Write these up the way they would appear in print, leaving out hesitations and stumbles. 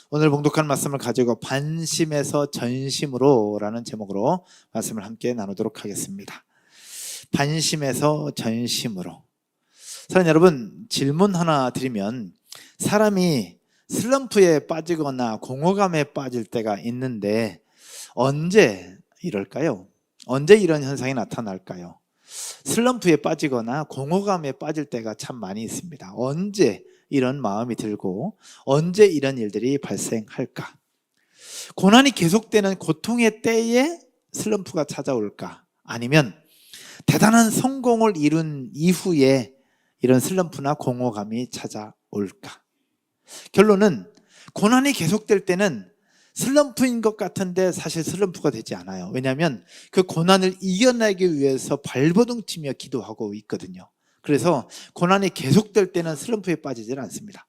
오늘 봉독한 말씀을 가지고 반심에서 전심으로 라는 제목으로 말씀을 함께 나누도록 하겠습니다. 반심에서 전심으로. 사랑하는 여러분, 질문 하나 드리면, 사람이 슬럼프에 빠지거나 공허감에 빠질 때가 있는데 언제 이럴까요? 언제 이런 현상이 나타날까요? 슬럼프에 빠지거나 공허감에 빠질 때가 참 많이 있습니다. 언제 이런 마음이 들고 언제 이런 일들이 발생할까? 고난이 계속되는 고통의 때에 슬럼프가 찾아올까? 아니면 대단한 성공을 이룬 이후에 이런 슬럼프나 공허감이 찾아올까? 결론은 고난이 계속될 때는 슬럼프인 것 같은데 사실 슬럼프가 되지 않아요. 왜냐하면 그 고난을 이겨내기 위해서 발버둥 치며 기도하고 있거든요. 그래서 고난이 계속될 때는 슬럼프에 빠지질 않습니다.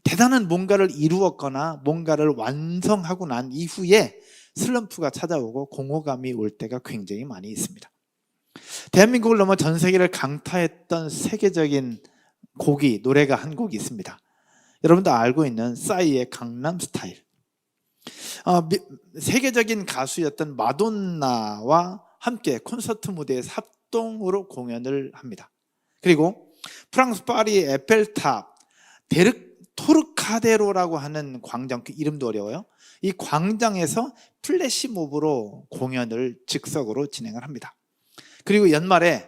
대단한 뭔가를 이루었거나 뭔가를 완성하고 난 이후에 슬럼프가 찾아오고 공허감이 올 때가 굉장히 많이 있습니다. 대한민국을 넘어 전 세계를 강타했던 세계적인 곡이, 노래가 한 곡이 있습니다. 여러분도 알고 있는 싸이의 강남스타일. 세계적인 가수였던 마돈나와 함께 콘서트 무대에서 합동으로 공연을 합니다. 그리고 프랑스 파리 에펠탑 토르카데로라고 하는 광장, 그 이름도 어려워요. 이 광장에서 플래시몹으로 공연을 즉석으로 진행을 합니다. 그리고 연말에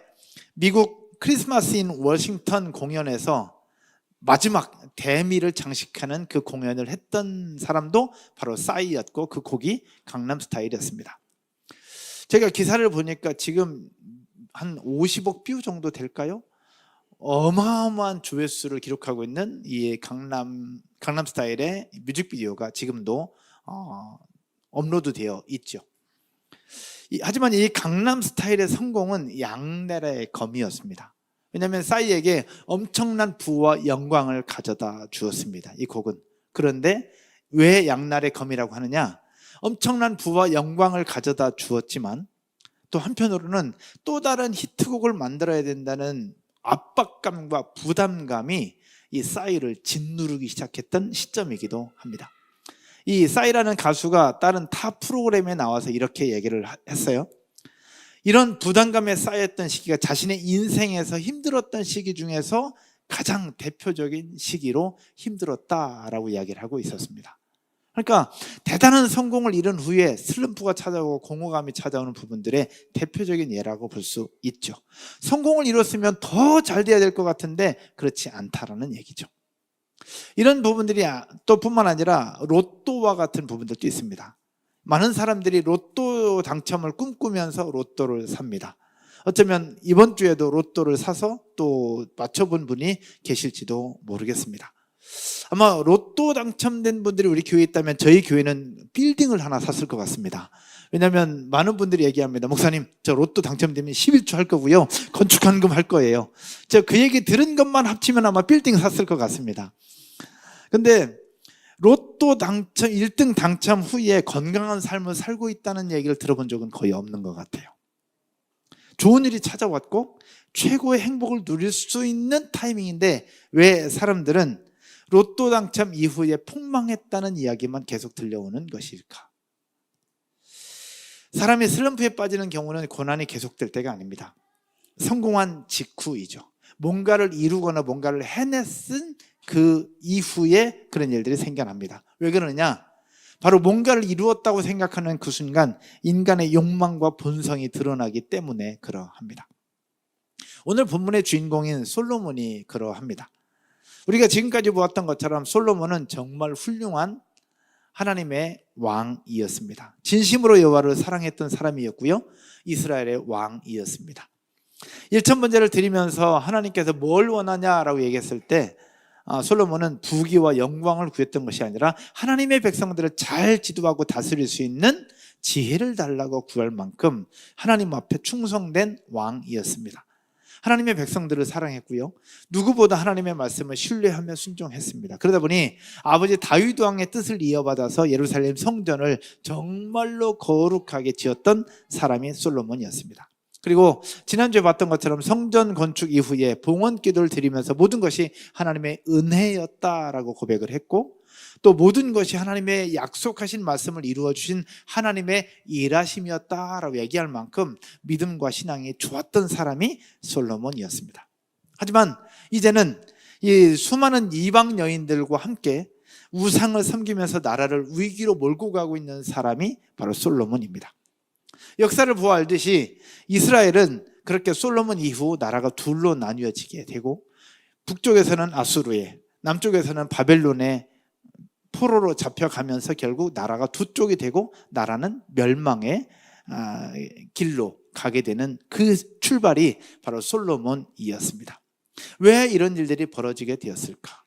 미국 크리스마스 인 워싱턴 공연에서 마지막 대미를 장식하는 그 공연을 했던 사람도 바로 싸이였고 그 곡이 강남스타일이었습니다. 제가 기사를 보니까 지금 한 50억 뷰 정도 될까요? 어마어마한 조회수를 기록하고 있는 이 강남스타일의 뮤직비디오가 지금도 업로드되어 있죠. 하지만 이 강남스타일의 성공은 양날의 검이었습니다. 왜냐하면 싸이에게 엄청난 부와 영광을 가져다 주었습니다, 이 곡은. 그런데 왜 양날의 검이라고 하느냐? 엄청난 부와 영광을 가져다 주었지만 또 한편으로는 또 다른 히트곡을 만들어야 된다는 압박감과 부담감이 이 싸이를 짓누르기 시작했던 시점이기도 합니다. 이 싸이라는 가수가 다른 타 프로그램에 나와서 이렇게 얘기를 했어요. 이런 부담감에 쌓였던 시기가 자신의 인생에서 힘들었던 시기 중에서 가장 대표적인 시기로 힘들었다라고 이야기를 하고 있었습니다. 그러니까 대단한 성공을 이룬 후에 슬럼프가 찾아오고 공허감이 찾아오는 부분들의 대표적인 예라고 볼 수 있죠. 성공을 이뤘으면 더 잘 돼야 될 것 같은데 그렇지 않다라는 얘기죠. 이런 부분들이 또 뿐만 아니라 로또와 같은 부분들도 있습니다. 많은 사람들이 로또 당첨을 꿈꾸면서 로또를 삽니다. 어쩌면 이번 주에도 로또를 사서 또 맞춰본 분이 계실지도 모르겠습니다. 아마 로또 당첨된 분들이 우리 교회에 있다면 저희 교회는 빌딩을 하나 샀을 것 같습니다. 왜냐하면 많은 분들이 얘기합니다. 목사님, 저 로또 당첨되면 11조 할 거고요, 건축한금 할 거예요. 저 그 얘기 들은 것만 합치면 아마 빌딩 샀을 것 같습니다. 근데 로또 당첨 1등 당첨 후에 건강한 삶을 살고 있다는 얘기를 들어본 적은 거의 없는 것 같아요. 좋은 일이 찾아왔고 최고의 행복을 누릴 수 있는 타이밍인데 왜 사람들은 로또 당첨 이후에 폭망했다는 이야기만 계속 들려오는 것일까? 사람이 슬럼프에 빠지는 경우는 고난이 계속될 때가 아닙니다. 성공한 직후이죠. 뭔가를 이루거나 뭔가를 해냈은 그 이후에 그런 일들이 생겨납니다. 왜 그러느냐? 바로 뭔가를 이루었다고 생각하는 그 순간 인간의 욕망과 본성이 드러나기 때문에 그러합니다. 오늘 본문의 주인공인 솔로몬이 그러합니다. 우리가 지금까지 보았던 것처럼 솔로몬은 정말 훌륭한 하나님의 왕이었습니다. 진심으로 여호와를 사랑했던 사람이었고요, 이스라엘의 왕이었습니다. 1,000번제를 드리면서 하나님께서 뭘 원하냐라고 얘기했을 때 솔로몬은 부귀와 영광을 구했던 것이 아니라 하나님의 백성들을 잘 지도하고 다스릴 수 있는 지혜를 달라고 구할 만큼 하나님 앞에 충성된 왕이었습니다. 하나님의 백성들을 사랑했고요, 누구보다 하나님의 말씀을 신뢰하며 순종했습니다. 그러다 보니 아버지 다윗 왕의 뜻을 이어받아서 예루살렘 성전을 정말로 거룩하게 지었던 사람이 솔로몬이었습니다. 그리고 지난주에 봤던 것처럼 성전 건축 이후에 봉헌 기도를 드리면서 모든 것이 하나님의 은혜였다라고 고백을 했고, 또 모든 것이 하나님의 약속하신 말씀을 이루어 주신 하나님의 일하심이었다라고 얘기할 만큼 믿음과 신앙이 좋았던 사람이 솔로몬이었습니다. 하지만 이제는 이 수많은 이방 여인들과 함께 우상을 섬기면서 나라를 위기로 몰고 가고 있는 사람이 바로 솔로몬입니다. 역사를 보아알듯이 이스라엘은 그렇게 솔로몬 이후 나라가 둘로 나뉘어지게 되고, 북쪽에서는 아수르에, 남쪽에서는 바벨론에 포로로 잡혀가면서 결국 나라가 두 쪽이 되고 나라는 멸망의 길로 가게 되는 그 출발이 바로 솔로몬이었습니다. 왜 이런 일들이 벌어지게 되었을까?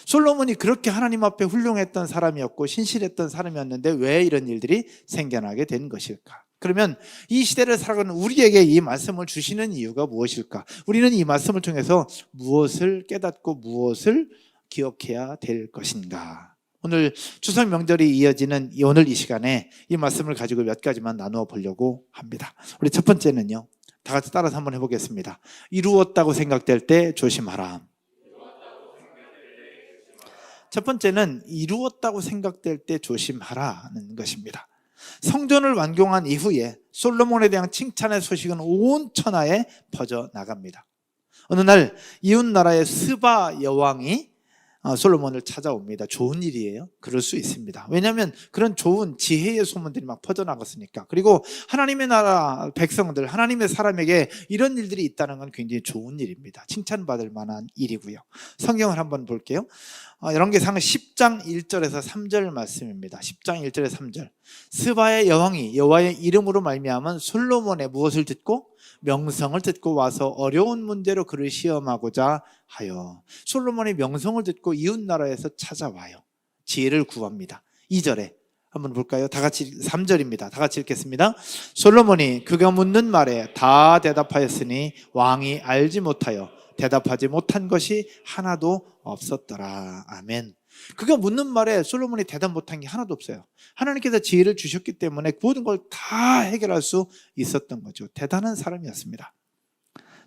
솔로몬이 그렇게 하나님 앞에 훌륭했던 사람이었고 신실했던 사람이었는데 왜 이런 일들이 생겨나게 된 것일까? 그러면 이 시대를 살아가는 우리에게 이 말씀을 주시는 이유가 무엇일까? 우리는 이 말씀을 통해서 무엇을 깨닫고 무엇을 기억해야 될 것인가? 오늘 추석 명절이 이어지는 오늘 이 시간에 이 말씀을 가지고 몇 가지만 나누어 보려고 합니다. 우리 첫 번째는요, 다 같이 따라서 한번 해보겠습니다. 이루었다고 생각될 때 조심하라. 첫 번째는 이루었다고 생각될 때 조심하라는 것입니다. 성전을 완공한 이후에 솔로몬에 대한 칭찬의 소식은 온 천하에 퍼져나갑니다. 어느 날 이웃나라의 스바 여왕이 솔로몬을 찾아옵니다. 좋은 일이에요. 그럴 수 있습니다. 왜냐하면 그런 좋은 지혜의 소문들이 막 퍼져나갔으니까. 그리고 하나님의 나라 백성들, 하나님의 사람에게 이런 일들이 있다는 건 굉장히 좋은 일입니다. 칭찬받을 만한 일이고요. 성경을 한번 볼게요. 열왕기상 10장 1절에서 3절 말씀입니다. 10장 1절에서 3절. 스바의 여왕이 여호와의 이름으로 말미암은 솔로몬의 무엇을 듣고? 명성을 듣고 와서 어려운 문제로 그를 시험하고자 하여. 솔로몬의 명성을 듣고 이웃나라에서 찾아와요. 지혜를 구합니다. 2절에 한번 볼까요? 다 같이 3절입니다. 다 같이 읽겠습니다. 솔로몬이 그가 묻는 말에 다 대답하였으니 왕이 알지 못하여 대답하지 못한 것이 하나도 없었더라. 아멘. 그가 묻는 말에 솔로몬이 대답 못한 게 하나도 없어요. 하나님께서 지혜를 주셨기 때문에 모든 걸 다 해결할 수 있었던 거죠. 대단한 사람이었습니다.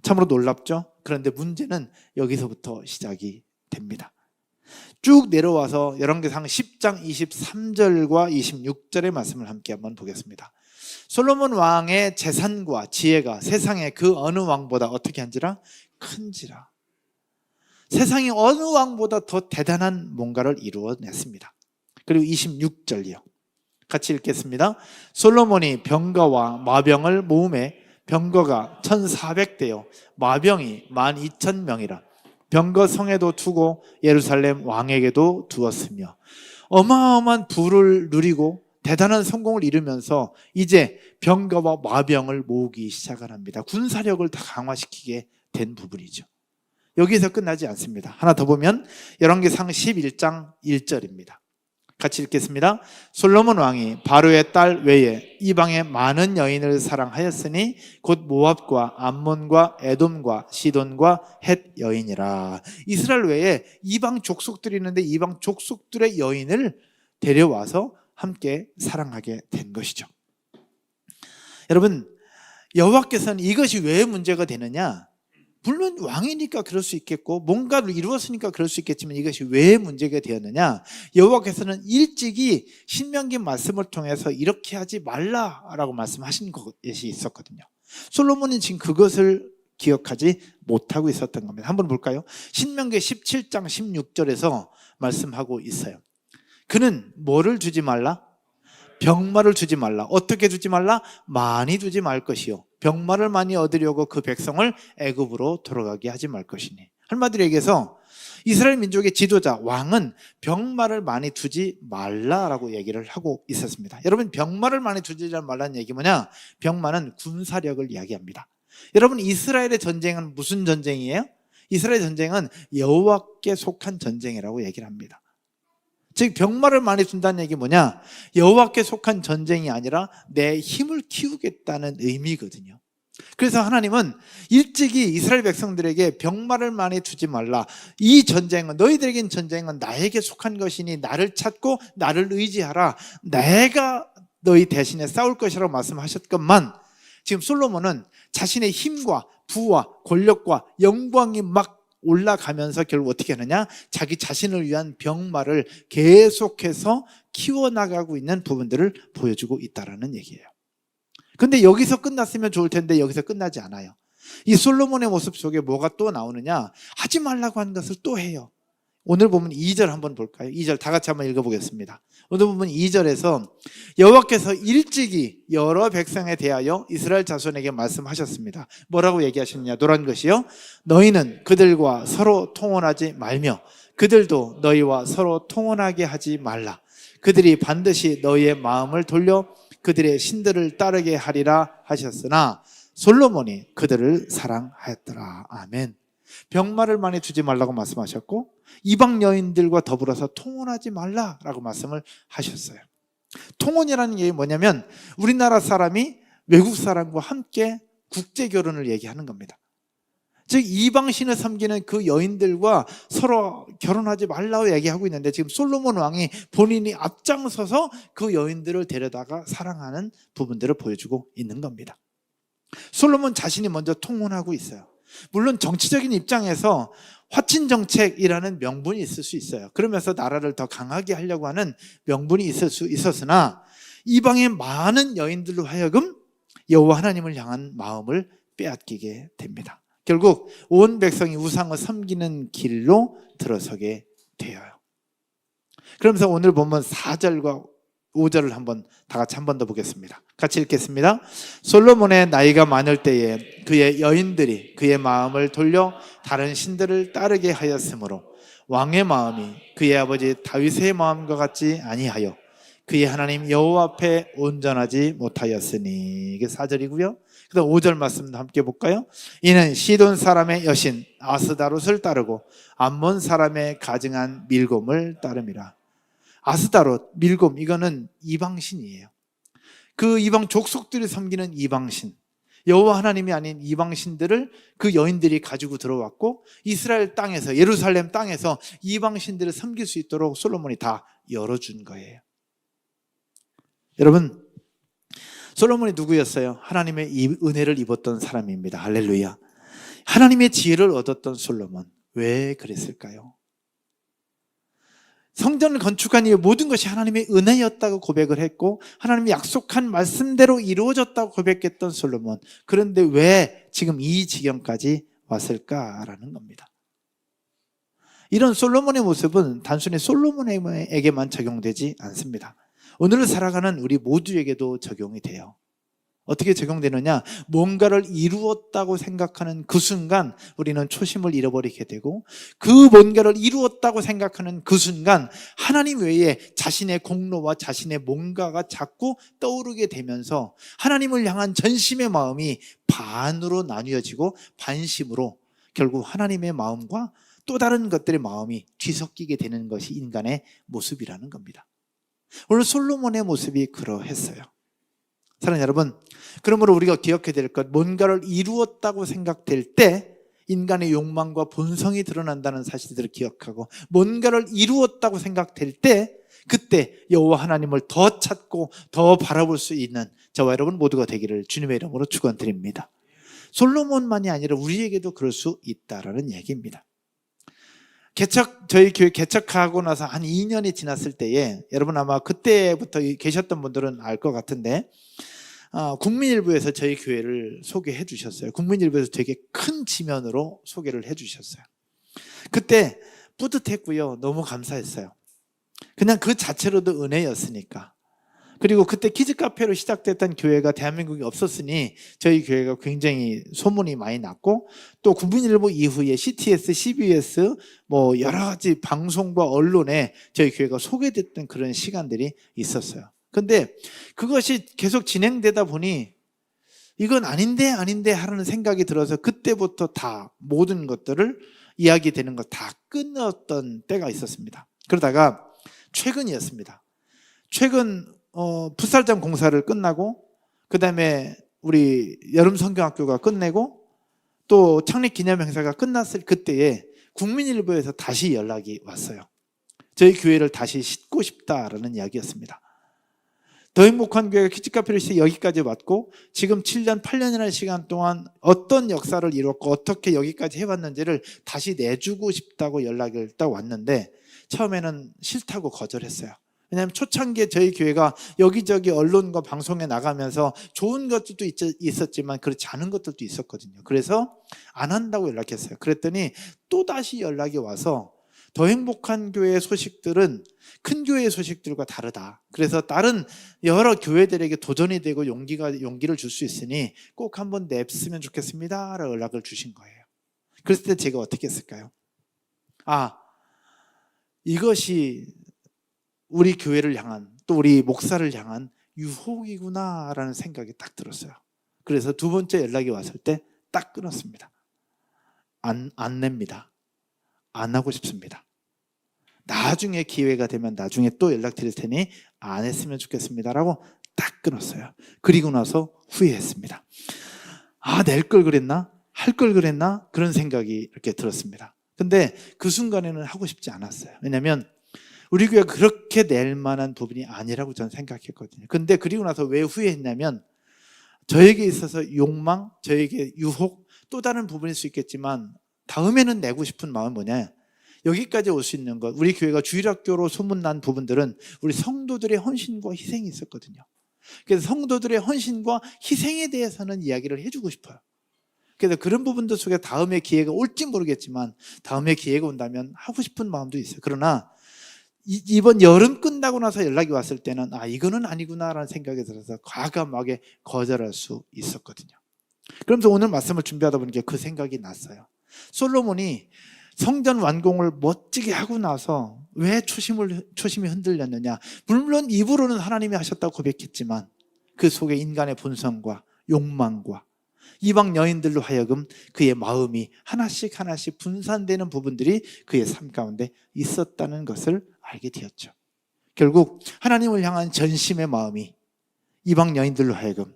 참으로 놀랍죠? 그런데 문제는 여기서부터 시작이 됩니다. 쭉 내려와서 열왕기상 10장 23절과 26절의 말씀을 함께 한번 보겠습니다. 솔로몬 왕의 재산과 지혜가 세상의 그 어느 왕보다 어떻게 한지라? 큰지라. 세상이 어느 왕보다 더 대단한 뭔가를 이루어냈습니다. 그리고 26절이요. 같이 읽겠습니다. 솔로몬이 병거와 마병을 모으매 병거가 1400대요 마병이 12,000명이라. 병거 성에도 두고 예루살렘 왕에게도 두었으며. 어마어마한 부를 누리고 대단한 성공을 이루면서 이제 병거와 마병을 모으기 시작을 합니다. 군사력을 다 강화시키게 된 부분이죠. 여기서 끝나지 않습니다. 하나 더 보면 열왕기상 11장 1절입니다. 같이 읽겠습니다. 솔로몬 왕이 바로의 딸 외에 이방의 많은 여인을 사랑하였으니 곧 모압과 암몬과 에돔과 시돈과 헷 여인이라. 이스라엘 외에 이방 족속들이 있는데 이방 족속들의 여인을 데려와서 함께 사랑하게 된 것이죠. 여러분, 여호와께서는 이것이 왜 문제가 되느냐? 물론 왕이니까 그럴 수 있겠고 뭔가를 이루었으니까 그럴 수 있겠지만 이것이 왜 문제가 되었느냐? 여호와께서는 일찍이 신명기 말씀을 통해서 이렇게 하지 말라라고 말씀하신 것이 있었거든요. 솔로몬은 지금 그것을 기억하지 못하고 있었던 겁니다. 한번 볼까요? 신명기 17장 16절에서 말씀하고 있어요. 그는 뭐를 주지 말라? 병마를 주지 말라. 어떻게 주지 말라? 많이 주지 말 것이요 병마를 많이 얻으려고 그 백성을 애굽으로 돌아가게 하지 말 것이니. 한마디로 얘기해서 이스라엘 민족의 지도자 왕은 병마를 많이 두지 말라라고 얘기를 하고 있었습니다. 여러분, 병마를 많이 두지 말라는 얘기 뭐냐? 병마는 군사력을 이야기합니다. 여러분, 이스라엘의 전쟁은 무슨 전쟁이에요? 이스라엘 전쟁은 여호와께 속한 전쟁이라고 얘기를 합니다. 즉 병마를 많이 준다는 얘기 뭐냐? 여호와께 속한 전쟁이 아니라 내 힘을 키우겠다는 의미거든요. 그래서 하나님은 일찍이 이스라엘 백성들에게 병마를 많이 두지 말라. 이 전쟁은, 너희들에겐 전쟁은 나에게 속한 것이니 나를 찾고 나를 의지하라. 내가 너희 대신에 싸울 것이라고 말씀하셨건만, 지금 솔로몬은 자신의 힘과 부와 권력과 영광이 막 올라가면서 결국 어떻게 하느냐? 자기 자신을 위한 병마를 계속해서 키워나가고 있는 부분들을 보여주고 있다는 얘기예요. 근데 여기서 끝났으면 좋을 텐데 여기서 끝나지 않아요. 이 솔로몬의 모습 속에 뭐가 또 나오느냐? 하지 말라고 하는 것을 또 해요. 오늘 보면 2절 한번 볼까요? 2절 다 같이 한번 읽어보겠습니다. 오늘 보면 2절에서 여호와께서 일찍이 여러 백성에 대하여 이스라엘 자손에게 말씀하셨습니다. 뭐라고 얘기하셨느냐? 노란 것이요, 너희는 그들과 서로 통혼하지 말며 그들도 너희와 서로 통혼하게 하지 말라. 그들이 반드시 너희의 마음을 돌려 그들의 신들을 따르게 하리라 하셨으나 솔로몬이 그들을 사랑하였더라. 아멘. 병마를 많이 두지 말라고 말씀하셨고 이방 여인들과 더불어서 통혼하지 말라라고 말씀을 하셨어요. 통혼이라는 게 뭐냐면 우리나라 사람이 외국 사람과 함께 국제 결혼을 얘기하는 겁니다. 즉 이방신을 섬기는 그 여인들과 서로 결혼하지 말라고 얘기하고 있는데 지금 솔로몬 왕이 본인이 앞장서서 그 여인들을 데려다가 사랑하는 부분들을 보여주고 있는 겁니다. 솔로몬 자신이 먼저 통혼하고 있어요. 물론 정치적인 입장에서 화친정책이라는 명분이 있을 수 있어요. 그러면서 나라를 더 강하게 하려고 하는 명분이 있을 수 있었으나 이방의 많은 여인들로 하여금 여호와 하나님을 향한 마음을 빼앗기게 됩니다. 결국 온 백성이 우상을 섬기는 길로 들어서게 되어요. 그러면서 오늘 보면 4절과 5절을 한번 다 같이 한 번 더 보겠습니다. 같이 읽겠습니다. 솔로몬의 나이가 많을 때에 그의 여인들이 그의 마음을 돌려 다른 신들을 따르게 하였으므로 왕의 마음이 그의 아버지 다윗의 마음과 같지 아니하여 그의 하나님 여호와 앞에 온전하지 못하였으니. 이게 4절이고요. 그다음 5절 말씀도 함께 볼까요? 이는 시돈 사람의 여신 아스다롯을 따르고 암몬 사람의 가증한 밀곰을 따름이라. 아스다롯, 밀곰, 이거는 이방신이에요. 그 이방 족속들이 섬기는 이방신, 여호와 하나님이 아닌 이방신들을 그 여인들이 가지고 들어왔고 이스라엘 땅에서, 예루살렘 땅에서 이방신들을 섬길 수 있도록 솔로몬이 다 열어준 거예요. 여러분, 솔로몬이 누구였어요? 하나님의 은혜를 입었던 사람입니다. 할렐루야. 하나님의 지혜를 얻었던 솔로몬. 왜 그랬을까요? 성전을 건축한 이후에 모든 것이 하나님의 은혜였다고 고백을 했고 하나님이 약속한 말씀대로 이루어졌다고 고백했던 솔로몬. 그런데 왜 지금 이 지경까지 왔을까라는 겁니다. 이런 솔로몬의 모습은 단순히 솔로몬에게만 적용되지 않습니다. 오늘을 살아가는 우리 모두에게도 적용이 돼요. 어떻게 적용되느냐? 뭔가를 이루었다고 생각하는 그 순간 우리는 초심을 잃어버리게 되고 그 뭔가를 이루었다고 생각하는 그 순간 하나님 외에 자신의 공로와 자신의 뭔가가 자꾸 떠오르게 되면서 하나님을 향한 전심의 마음이 반으로 나뉘어지고 반심으로 결국 하나님의 마음과 또 다른 것들의 마음이 뒤섞이게 되는 것이 인간의 모습이라는 겁니다. 오늘 솔로몬의 모습이 그러했어요. 사랑하는 여러분, 그러므로 우리가 기억해야 될 것, 뭔가를 이루었다고 생각될 때 인간의 욕망과 본성이 드러난다는 사실들을 기억하고 뭔가를 이루었다고 생각될 때 그때 여호와 하나님을 더 찾고 더 바라볼 수 있는 저와 여러분 모두가 되기를 주님의 이름으로 축원드립니다. 솔로몬만이 아니라 우리에게도 그럴 수 있다라는 얘기입니다. 저희 교회 개척하고 나서 한 2년이 지났을 때에 여러분 아마 그때부터 계셨던 분들은 알 것 같은데 국민일보에서 저희 교회를 소개해 주셨어요. 국민일보에서 되게 큰 지면으로 소개를 해 주셨어요. 그때 뿌듯했고요. 너무 감사했어요. 그냥 그 자체로도 은혜였으니까. 그리고 그때 키즈카페로 시작됐던 교회가 대한민국에 없었으니 저희 교회가 굉장히 소문이 많이 났고 또 국민일보 이후에 CTS, CBS 뭐 여러 가지 방송과 언론에 저희 교회가 소개됐던 그런 시간들이 있었어요. 근데 그것이 계속 진행되다 보니 이건 아닌데 하는 생각이 들어서 그때부터 다 모든 것들을 이야기되는 거 다 끊었던 때가 있었습니다. 그러다가 최근이었습니다. 최근 풋살장 공사를 끝나고 그다음에 우리 여름 성경학교가 끝내고 또 창립 기념 행사가 끝났을 그때에 국민일보에서 다시 연락이 왔어요. 저희 교회를 다시 싣고 싶다라는 이야기였습니다. 더 행복한 교회가 키즈카페를 시작 여기까지 왔고 지금 7년, 8년이라는 시간 동안 어떤 역사를 이뤘고 어떻게 여기까지 해왔는지를 다시 내주고 싶다고 연락이 딱 왔는데 처음에는 싫다고 거절했어요. 왜냐하면 초창기에 저희 교회가 여기저기 언론과 방송에 나가면서 좋은 것들도 있었지만 그렇지 않은 것들도 있었거든요. 그래서 안 한다고 연락했어요. 그랬더니 또다시 연락이 와서 더 행복한 교회의 소식들은 큰 교회의 소식들과 다르다. 그래서 다른 여러 교회들에게 도전이 되고 용기를 줄 수 있으니 꼭 한번 냅쓰면 좋겠습니다 라고 연락을 주신 거예요. 그랬을 때 제가 어떻게 했을까요? 이것이 우리 교회를 향한 또 우리 목사를 향한 유혹이구나 라는 생각이 딱 들었어요. 그래서 두 번째 연락이 왔을 때 딱 끊었습니다. 안 냅니다. 안 하고 싶습니다. 나중에 기회가 되면 나중에 또 연락드릴 테니 안 했으면 좋겠습니다 라고 딱 끊었어요. 그리고 나서 후회했습니다. 낼 걸 그랬나? 할 걸 그랬나? 그런 생각이 이렇게 들었습니다. 근데 그 순간에는 하고 싶지 않았어요. 왜냐하면 우리 교회가 그렇게 낼 만한 부분이 아니라고 저는 생각했거든요. 근데 그리고 나서 왜 후회했냐면 저에게 있어서 욕망, 저에게 유혹, 또 다른 부분일 수 있겠지만 다음에는 내고 싶은 마음은 뭐냐? 여기까지 올 수 있는 것, 우리 교회가 주일학교로 소문난 부분들은 우리 성도들의 헌신과 희생이 있었거든요. 그래서 성도들의 헌신과 희생에 대해서는 이야기를 해주고 싶어요. 그래서 그런 부분들 속에 다음에 기회가 올지 모르겠지만 다음에 기회가 온다면 하고 싶은 마음도 있어요. 그러나 이번 여름 끝나고 나서 연락이 왔을 때는 이거는 아니구나라는 생각이 들어서 과감하게 거절할 수 있었거든요. 그러면서 오늘 말씀을 준비하다 보니까 그 생각이 났어요. 솔로몬이 성전 완공을 멋지게 하고 나서 왜 초심이 흔들렸느냐? 물론 입으로는 하나님이 하셨다고 고백했지만 그 속에 인간의 본성과 욕망과 이방 여인들로 하여금 그의 마음이 하나씩 분산되는 부분들이 그의 삶 가운데 있었다는 것을 알게 되었죠. 결국 하나님을 향한 전심의 마음이 이방 여인들로 하여금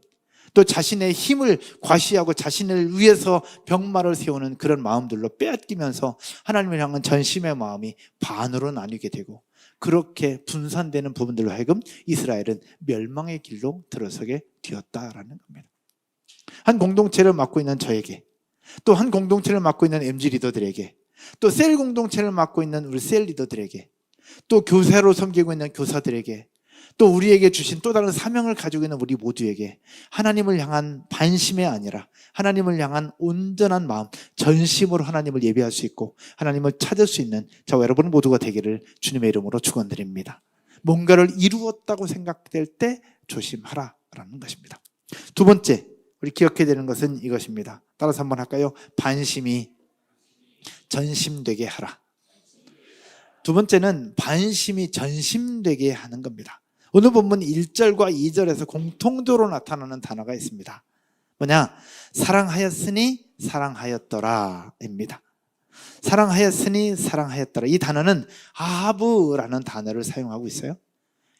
또 자신의 힘을 과시하고 자신을 위해서 병마를 세우는 그런 마음들로 빼앗기면서 하나님을 향한 전심의 마음이 반으로 나뉘게 되고 그렇게 분산되는 부분들로 하여금 이스라엘은 멸망의 길로 들어서게 되었다라는 겁니다. 한 공동체를 맡고 있는 저에게, 또 한 공동체를 맡고 있는 MG 리더들에게, 또 셀 공동체를 맡고 있는 우리 셀 리더들에게, 또 교사로 섬기고 있는 교사들에게, 또 우리에게 주신 또 다른 사명을 가지고 있는 우리 모두에게 하나님을 향한 반심이 아니라 하나님을 향한 온전한 마음, 전심으로 하나님을 예배할 수 있고 하나님을 찾을 수 있는 저와 여러분 모두가 되기를 주님의 이름으로 축원드립니다. 뭔가를 이루었다고 생각될 때 조심하라라는 것입니다. 두 번째, 우리 기억해야 되는 것은 이것입니다. 따라서 한번 할까요? 반심이 전심되게 하라. 두 번째는 반심이 전심되게 하는 겁니다. 오늘 본문 1절과 2절에서 공통적으로 나타나는 단어가 있습니다. 뭐냐? 사랑하였으니 사랑하였더라 입니다. 사랑하였으니 사랑하였더라. 이 단어는 아하브라는 단어를 사용하고 있어요.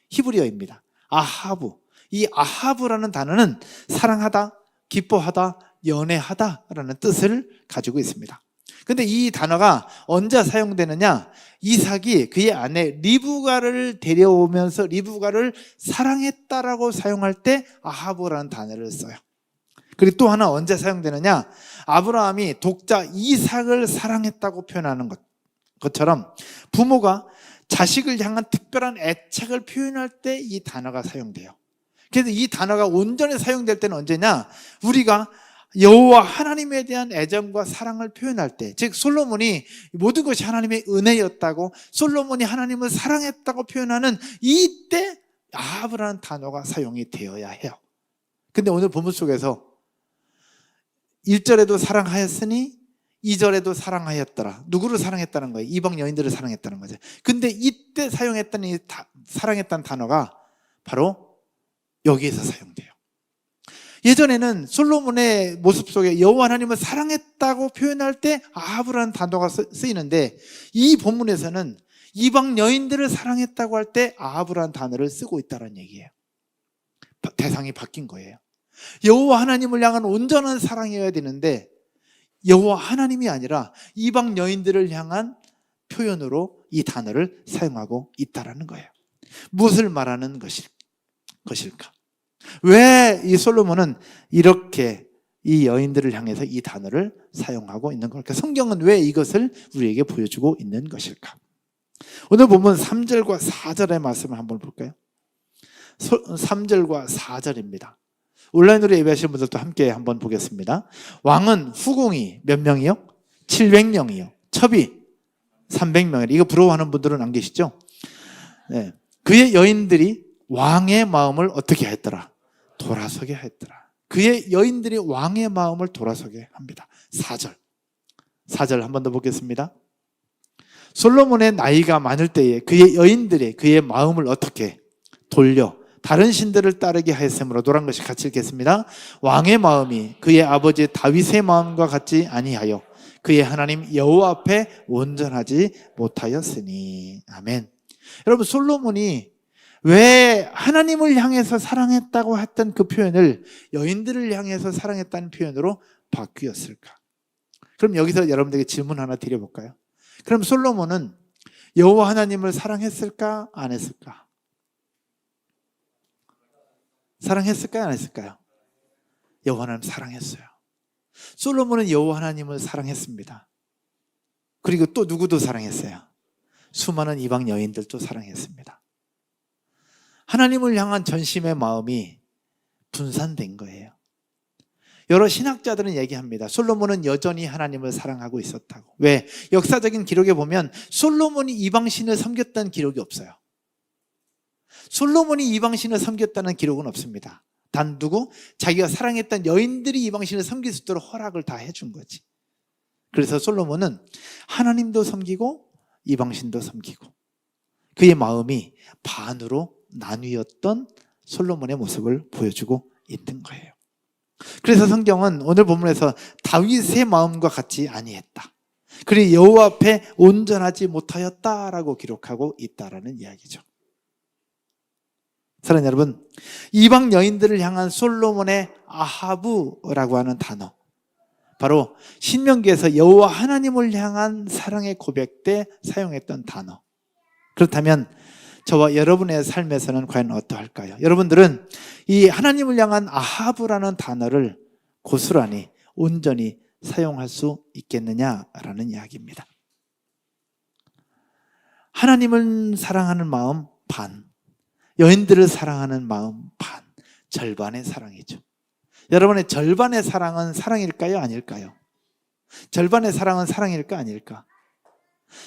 히브리어입니다. 아하브. 이 아하브라는 단어는 사랑하다, 기뻐하다, 연애하다라는 뜻을 가지고 있습니다. 근데 이 단어가 언제 사용되느냐? 이삭이 그의 아내 리브가를 데려오면서 리브가를 사랑했다라고 사용할 때 아하브라는 단어를 써요. 그리고 또 하나 언제 사용되느냐? 아브라함이 독자 이삭을 사랑했다고 표현하는 것처럼 부모가 자식을 향한 특별한 애착을 표현할 때 이 단어가 사용돼요. 그래서 이 단어가 온전히 사용될 때는 언제냐? 우리가 여호와 하나님에 대한 애정과 사랑을 표현할 때, 즉 솔로몬이 모든 것이 하나님의 은혜였다고, 솔로몬이 하나님을 사랑했다고 표현하는 이때 아하브라는 단어가 사용이 되어야 해요. 근데 오늘 본문 속에서 1절에도 사랑하였으니 2절에도 사랑하였더라. 누구를 사랑했다는 거예요? 이방 여인들을 사랑했다는 거죠. 근데 이때 사용했던 이 사랑했다는 단어가 바로 여기에서 사용돼요. 예전에는 솔로몬의 모습 속에 여호와 하나님을 사랑했다고 표현할 때 아하브라는 단어가 쓰이는데 이 본문에서는 이방 여인들을 사랑했다고 할 때 아하브라는 단어를 쓰고 있다는 얘기예요. 대상이 바뀐 거예요. 여호와 하나님을 향한 온전한 사랑이어야 되는데 여호와 하나님이 아니라 이방 여인들을 향한 표현으로 이 단어를 사용하고 있다는 거예요. 무엇을 말하는 것일까? 것일까? 왜 이 솔로몬은 이렇게 이 여인들을 향해서 이 단어를 사용하고 있는 걸까? 성경은 왜 이것을 우리에게 보여주고 있는 것일까? 오늘 보면 3절과 4절의 말씀을 한번 볼까요? 3절과 4절입니다. 온라인으로 예배하시는 분들도 함께 한번 보겠습니다. 왕은 후궁이 몇 명이요? 700명이요. 첩이 300명이요. 이거 부러워하는 분들은 안 계시죠? 네. 그의 여인들이 왕의 마음을 어떻게 했더라? 돌아서게 했더라. 그의 여인들이 왕의 마음을 돌아서게 합니다. 4절. 4절 한 번 더 보겠습니다. 솔로몬의 나이가 많을 때에 그의 여인들이 그의 마음을 어떻게 돌려 다른 신들을 따르게 하였으므로 노란 것이 같이 읽겠습니다. 왕의 마음이 그의 아버지 다윗의 마음과 같지 아니하여 그의 하나님 여호와 앞에 온전하지 못하였으니. 아멘. 여러분, 솔로몬이 왜 하나님을 향해서 사랑했다고 했던 그 표현을 여인들을 향해서 사랑했다는 표현으로 바뀌었을까? 그럼 여기서 여러분들에게 질문 하나 드려볼까요? 그럼 솔로몬은 여호와 하나님을 사랑했을까? 안 했을까? 사랑했을까요? 안 했을까요? 여호와 하나님 사랑했어요. 솔로몬은 여호와 하나님을 사랑했습니다. 그리고 또 누구도 사랑했어요? 수많은 이방 여인들도 사랑했습니다. 하나님을 향한 전심의 마음이 분산된 거예요. 여러 신학자들은 얘기합니다. 솔로몬은 여전히 하나님을 사랑하고 있었다고. 왜? 역사적인 기록에 보면 솔로몬이 이방신을 섬겼다는 기록이 없어요. 솔로몬이 이방신을 섬겼다는 기록은 없습니다. 단 누구? 자기가 사랑했던 여인들이 이방신을 섬길 수 있도록 허락을 다 해준 거지. 그래서 솔로몬은 하나님도 섬기고 이방신도 섬기고 그의 마음이 반으로 나뉘었던 솔로몬의 모습을 보여주고 있는 거예요. 그래서 성경은 오늘 본문에서 다윗의 마음과 같지 아니했다. 그리고 여호와 앞에 온전하지 못하였다라고 기록하고 있다라는 이야기죠. 사랑하는 여러분, 이방 여인들을 향한 솔로몬의 아하브라고 하는 단어, 바로 신명기에서 여호와 하나님을 향한 사랑의 고백 때 사용했던 단어. 그렇다면 저와 여러분의 삶에서는 과연 어떠할까요? 여러분들은 이 하나님을 향한 아하브라는 단어를 고스란히 온전히 사용할 수 있겠느냐라는 이야기입니다. 하나님을 사랑하는 마음 반, 여인들을 사랑하는 마음 반, 절반의 사랑이죠. 여러분의 절반의 사랑은 사랑일까요? 아닐까요? 절반의 사랑은 사랑일까? 아닐까?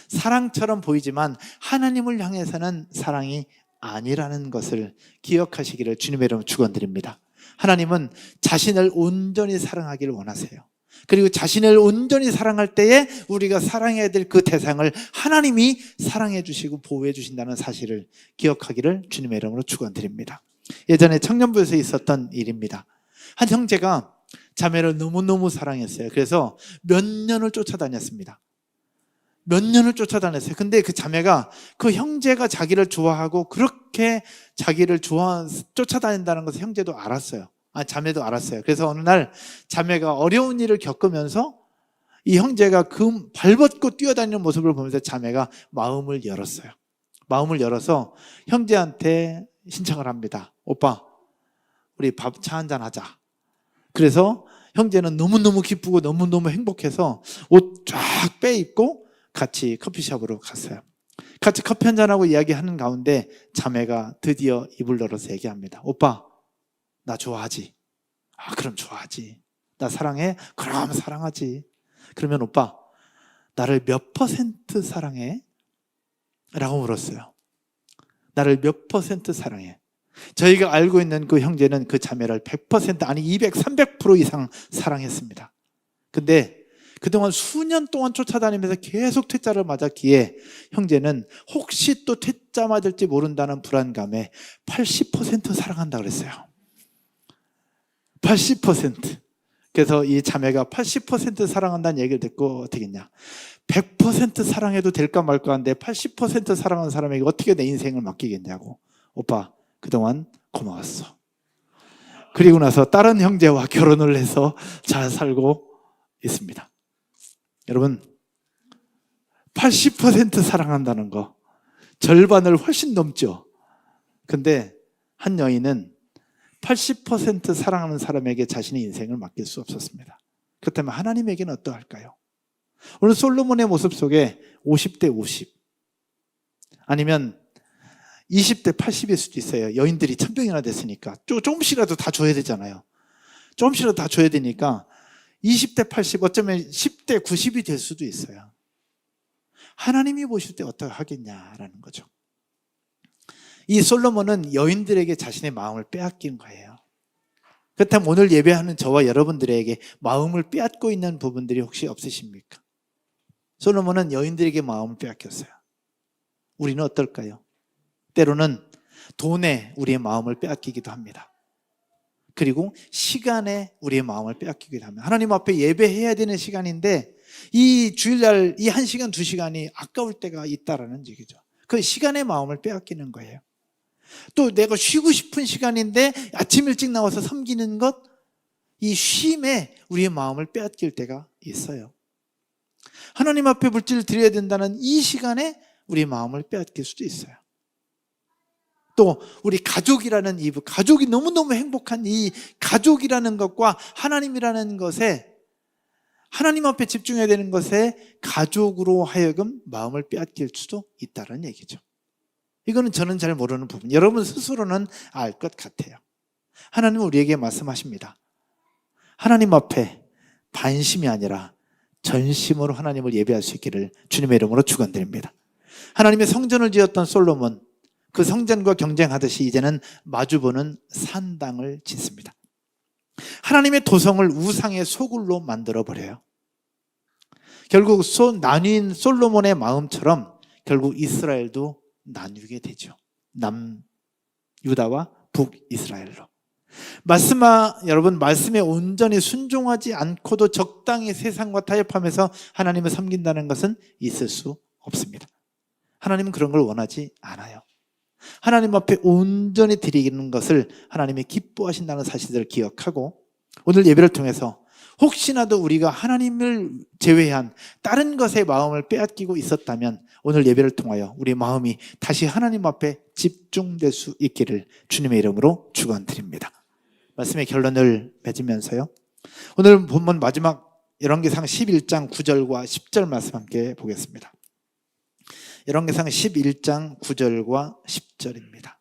사랑처럼 보이지만 하나님을 향해서는 사랑이 아니라는 것을 기억하시기를 주님의 이름으로 축원드립니다. 하나님은 자신을 온전히 사랑하기를 원하세요. 그리고 자신을 온전히 사랑할 때에 우리가 사랑해야 될 그 대상을 하나님이 사랑해 주시고 보호해 주신다는 사실을 기억하기를 주님의 이름으로 축원드립니다. 예전에 청년부에서 있었던 일입니다. 한 형제가 자매를 너무너무 사랑했어요. 그래서 몇 년을 쫓아다녔습니다. 몇 년을 쫓아다녔어요. 근데 그 자매가 그 형제가 자기를 좋아하고 그렇게 자기를 쫓아다닌다는 것을 형제도 알았어요. 자매도 알았어요. 그래서 어느 날 자매가 어려운 일을 겪으면서 이 형제가 그 발벗고 뛰어다니는 모습을 보면서 자매가 마음을 열었어요. 마음을 열어서 형제한테 신청을 합니다. 오빠, 우리 밥 차 한잔 하자. 그래서 형제는 너무너무 기쁘고 너무너무 행복해서 옷 쫙 빼입고 같이 커피숍으로 갔어요. 같이 커피 한잔하고 이야기하는 가운데 자매가 드디어 입을 열어서 얘기합니다. 오빠, 나 좋아하지? 아, 그럼 좋아하지. 나 사랑해? 그럼 사랑하지. 그러면 오빠, 나를 몇 % 사랑해? 라고 물었어요. 나를 몇 % 사랑해? 저희가 알고 있는 그 형제는 그 자매를 100% 아니 200, 300% 이상 사랑했습니다. 근데 그동안 수년 동안 쫓아다니면서 계속 퇴짜를 맞았기에 형제는 혹시 또 퇴짜 맞을지 모른다는 불안감에 80% 사랑한다 그랬어요. 80%. 그래서 이 자매가 80% 사랑한다는 얘기를 듣고 어떻게 했냐, 100% 사랑해도 될까 말까 하는데 80% 사랑하는 사람에게 어떻게 내 인생을 맡기겠냐고. 오빠, 그동안 고마웠어. 그리고 나서 다른 형제와 결혼을 해서 잘 살고 있습니다. 여러분, 80% 사랑한다는 거 절반을 훨씬 넘죠. 근데 한 여인은 80% 사랑하는 사람에게 자신의 인생을 맡길 수 없었습니다. 그렇다면 하나님에게는 어떠할까요? 오늘 솔로몬의 모습 속에 50대 50 아니면 20대 80일 수도 있어요. 여인들이 1000명이나 됐으니까 조금씩이라도 다 줘야 되잖아요. 조금씩이라도 다 줘야 되니까 20대 80 어쩌면 10대 90이 될 수도 있어요. 하나님이 보실 때 어떻게 하겠냐라는 거죠. 이 솔로몬은 여인들에게 자신의 마음을 빼앗긴 거예요. 그렇다면 오늘 예배하는 저와 여러분들에게 마음을 빼앗고 있는 부분들이 혹시 없으십니까? 솔로몬은 여인들에게 마음을 빼앗겼어요. 우리는 어떨까요? 때로는 돈에 우리의 마음을 빼앗기기도 합니다. 그리고 시간에 우리의 마음을 빼앗기기도 합니다. 하나님 앞에 예배해야 되는 시간인데 이 주일날 이 1시간 2시간이 아까울 때가 있다라는 얘기죠. 그 시간의 마음을 빼앗기는 거예요. 또 내가 쉬고 싶은 시간인데 아침 일찍 나와서 섬기는 것, 이 쉼에 우리의 마음을 빼앗길 때가 있어요. 하나님 앞에 물질을 드려야 된다는 이 시간에 우리의 마음을 빼앗길 수도 있어요. 또 우리 가족이라는 가족이 너무너무 행복한 이 가족이라는 것과 하나님이라는 것에, 하나님 앞에 집중해야 되는 것에 가족으로 하여금 마음을 빼앗길 수도 있다는 얘기죠. 이거는 저는 잘 모르는 부분, 여러분 스스로는 알 것 같아요. 하나님은 우리에게 말씀하십니다. 하나님 앞에 반심이 아니라 전심으로 하나님을 예배할 수 있기를 주님의 이름으로 축원드립니다. 하나님의 성전을 지었던 솔로몬, 그 성전과 경쟁하듯이 이제는 마주보는 산당을 짓습니다. 하나님의 도성을 우상의 소굴로 만들어버려요. 결국 나뉜 솔로몬의 마음처럼 결국 이스라엘도 나뉘게 되죠. 남유다와 북이스라엘로. 여러분, 말씀에 온전히 순종하지 않고도 적당히 세상과 타협하면서 하나님을 섬긴다는 것은 있을 수 없습니다. 하나님은 그런 걸 원하지 않아요. 하나님 앞에 온전히 드리는 것을 하나님이 기뻐하신다는 사실을 기억하고, 오늘 예배를 통해서 혹시나도 우리가 하나님을 제외한 다른 것에 마음을 빼앗기고 있었다면 오늘 예배를 통하여 우리 마음이 다시 하나님 앞에 집중될 수 있기를 주님의 이름으로 축원드립니다. 말씀의 결론을 맺으면서요, 오늘 본문 마지막 열왕기상 11장 9절과 10절 말씀 함께 보겠습니다. 열왕기상 11장 9절과 10절입니다.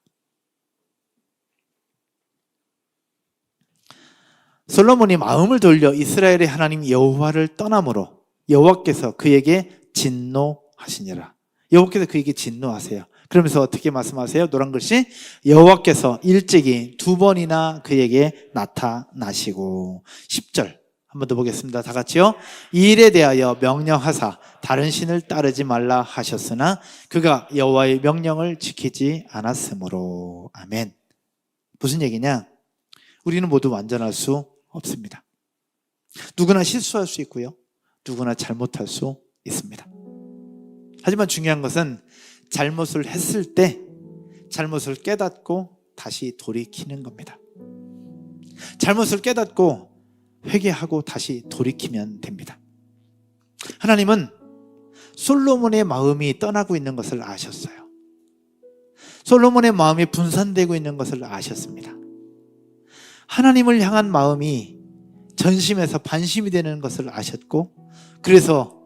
솔로몬이 마음을 돌려 이스라엘의 하나님 여호와를 떠남으로 여호와께서 그에게 진노하시니라. 여호와께서 그에게 진노하세요. 그러면서 어떻게 말씀하세요? 노란 글씨, 여호와께서 일찍이 2번이나 그에게 나타나시고. 10절 한 번 더 보겠습니다. 다 같이요. 이 일에 대하여 명령하사 다른 신을 따르지 말라 하셨으나 그가 여호와의 명령을 지키지 않았으므로. 아멘. 무슨 얘기냐? 우리는 모두 완전할 수 없습니다. 누구나 실수할 수 있고요, 누구나 잘못할 수 있습니다. 하지만 중요한 것은 잘못을 했을 때 잘못을 깨닫고 다시 돌이키는 겁니다. 잘못을 깨닫고 회개하고 다시 돌이키면 됩니다. 하나님은 솔로몬의 마음이 떠나고 있는 것을 아셨어요. 솔로몬의 마음이 분산되고 있는 것을 아셨습니다. 하나님을 향한 마음이 전심에서 반심이 되는 것을 아셨고, 그래서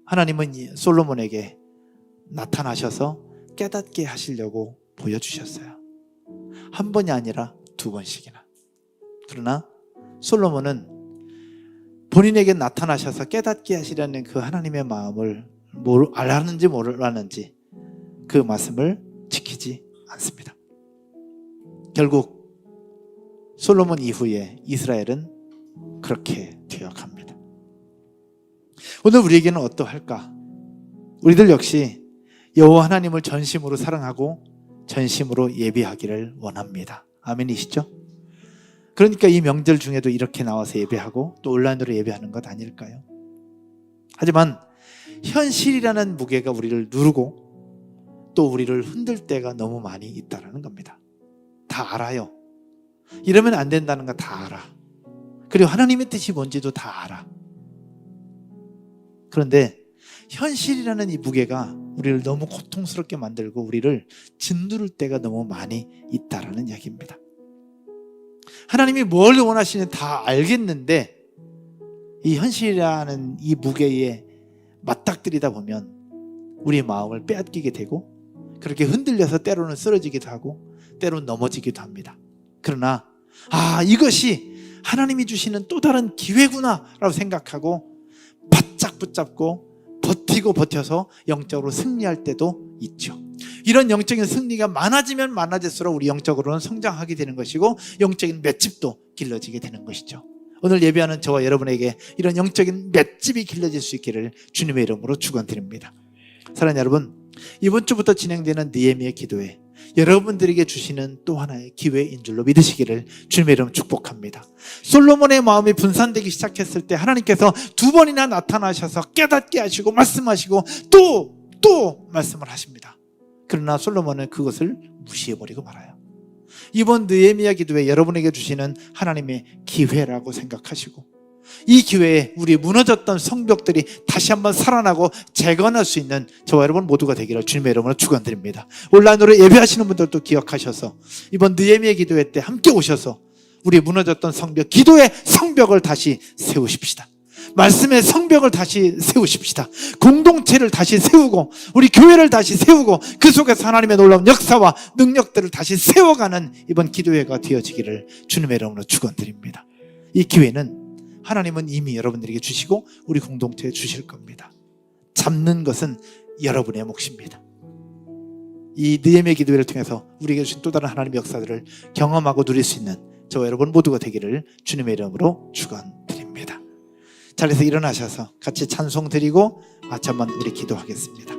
하나님은 솔로몬에게 나타나셔서 깨닫게 하시려고 보여주셨어요. 한 번이 아니라 2번씩이나. 그러나 솔로몬은 본인에게 나타나셔서 깨닫게 하시려는 그 하나님의 마음을 알았는지 몰랐는지 그 말씀을 지키지 않습니다. 결국 솔로몬 이후에 이스라엘은 그렇게 되어갑니다. 오늘 우리에게는 어떠할까? 우리들 역시 여호와 하나님을 전심으로 사랑하고 전심으로 예배하기를 원합니다. 아멘이시죠? 그러니까 이 명절 중에도 이렇게 나와서 예배하고 또 온라인으로 예배하는 것 아닐까요? 하지만 현실이라는 무게가 우리를 누르고 또 우리를 흔들 때가 너무 많이 있다는 겁니다. 다 알아요. 이러면 안 된다는 거 다 알아. 그리고 하나님의 뜻이 뭔지도 다 알아. 그런데 현실이라는 이 무게가 우리를 너무 고통스럽게 만들고 우리를 짓누를 때가 너무 많이 있다라는 이야기입니다. 하나님이 뭘 원하시는지 다 알겠는데 이 현실이라는 이 무게에 맞닥뜨리다 보면 우리의 마음을 빼앗기게 되고 그렇게 흔들려서 때로는 쓰러지기도 하고 때로는 넘어지기도 합니다. 그러나 이것이 하나님이 주시는 또 다른 기회구나 라고 생각하고 바짝 붙잡고 버티고 버텨서 영적으로 승리할 때도 있죠. 이런 영적인 승리가 많아지면 많아질수록 우리 영적으로는 성장하게 되는 것이고 영적인 맷집도 길러지게 되는 것이죠. 오늘 예배하는 저와 여러분에게 이런 영적인 맷집이 길러질 수 있기를 주님의 이름으로 축원드립니다. 사랑하는 여러분, 이번 주부터 진행되는 느헤미야 기도회 여러분들에게 주시는 또 하나의 기회인 줄로 믿으시기를 주님의 이름 축복합니다. 솔로몬의 마음이 분산되기 시작했을 때 하나님께서 2번이나 나타나셔서 깨닫게 하시고 말씀하시고 또 말씀을 하십니다. 그러나 솔로몬은 그것을 무시해버리고 말아요. 이번 느헤미야 기도회 여러분에게 주시는 하나님의 기회라고 생각하시고 이 기회에 우리 무너졌던 성벽들이 다시 한번 살아나고 재건할 수 있는 저와 여러분 모두가 되기를 주님의 이름으로 축원드립니다. 온라인으로 예배하시는 분들도 기억하셔서 이번 느헤미야 기도회 때 함께 오셔서 우리 무너졌던 성벽, 기도의 성벽을 다시 세우십시다. 말씀의 성벽을 다시 세우십시다. 공동체를 다시 세우고 우리 교회를 다시 세우고 그 속에서 하나님의 놀라운 역사와 능력들을 다시 세워가는 이번 기도회가 되어지기를 주님의 이름으로 축원드립니다. 이 기회는 하나님은 이미 여러분들에게 주시고 우리 공동체에 주실 겁니다. 잡는 것은 여러분의 몫입니다. 이 느헤미야 기도회를 통해서 우리에게 주신 또 다른 하나님의 역사들을 경험하고 누릴 수 있는 저와 여러분 모두가 되기를 주님의 이름으로 축원드립니다. 자리에서 일어나셔서 같이 찬송 드리고 마치 한번 우리 기도하겠습니다.